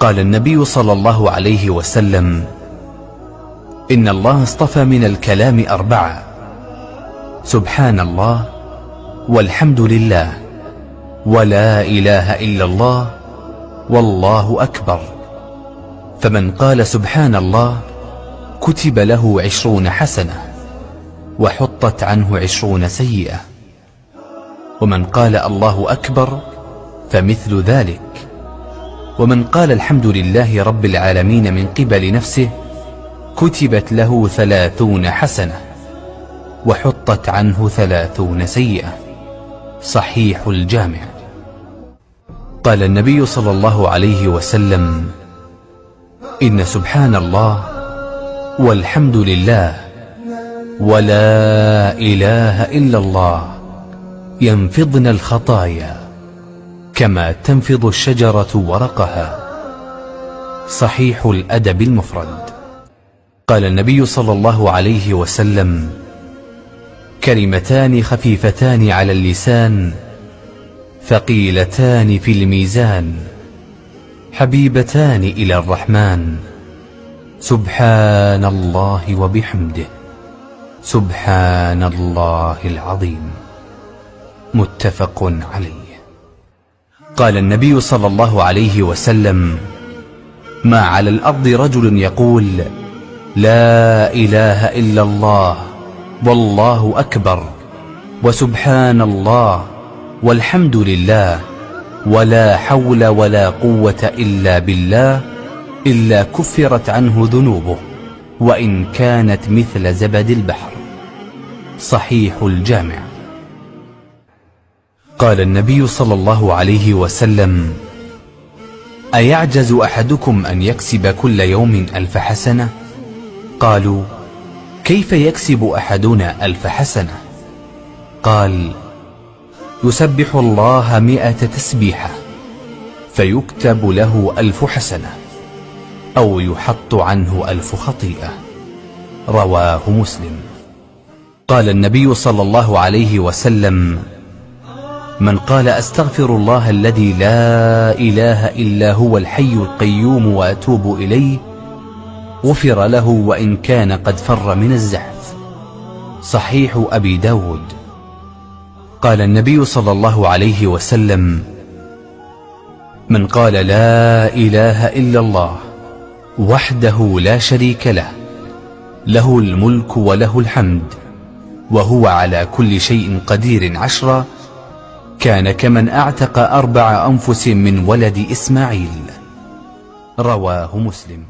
قال النبي صلى الله عليه وسلم: إن الله اصطفى من الكلام 4: سبحان الله، والحمد لله، ولا إله إلا الله، والله أكبر. فمن قال سبحان الله كتب له 20 حسنة وحطت عنه 20 سيئة، ومن قال الله أكبر فمثل ذلك، ومن قال الحمد لله رب العالمين من قبل نفسه كتبت له 30 حسنة وحطت عنه 30 سيئة. صحيح الجامع. قال النبي صلى الله عليه وسلم: إن سبحان الله والحمد لله ولا إله إلا الله ينفضن الخطايا كما تنفض الشجرة ورقها. صحيح الأدب المفرد. قال النبي صلى الله عليه وسلم: كلمتان خفيفتان على اللسان ثقيلتان في الميزان حبيبتان إلى الرحمن، سبحان الله وبحمده، سبحان الله العظيم. متفق عليه. قال النبي صلى الله عليه وسلم: ما على الأرض رجل يقول لا إله إلا الله والله أكبر وسبحان الله والحمد لله ولا حول ولا قوة إلا بالله إلا كفرت عنه ذنوبه وإن كانت مثل زبد البحر. صحيح الجامع. قال النبي صلى الله عليه وسلم: أيعجز أحدكم أن يكسب كل يوم 1000 حسنة؟ قالوا: كيف يكسب أحدنا 1000 حسنة؟ قال: يسبح الله 100 تسبيحة فيكتب له 1000 حسنة أو يحط عنه 1000 خطيئة. رواه مسلم. قال النبي صلى الله عليه وسلم: من قال أستغفر الله الذي لا إله إلا هو الحي القيوم وأتوب إليه غفر له وإن كان قد فر من الزحف. صحيح أبي داود. قال النبي صلى الله عليه وسلم: من قال لا إله إلا الله وحده لا شريك له له الملك وله الحمد وهو على كل شيء قدير 10 كان كمن أعتق 4 أنفس من ولد إسماعيل. رواه مسلم.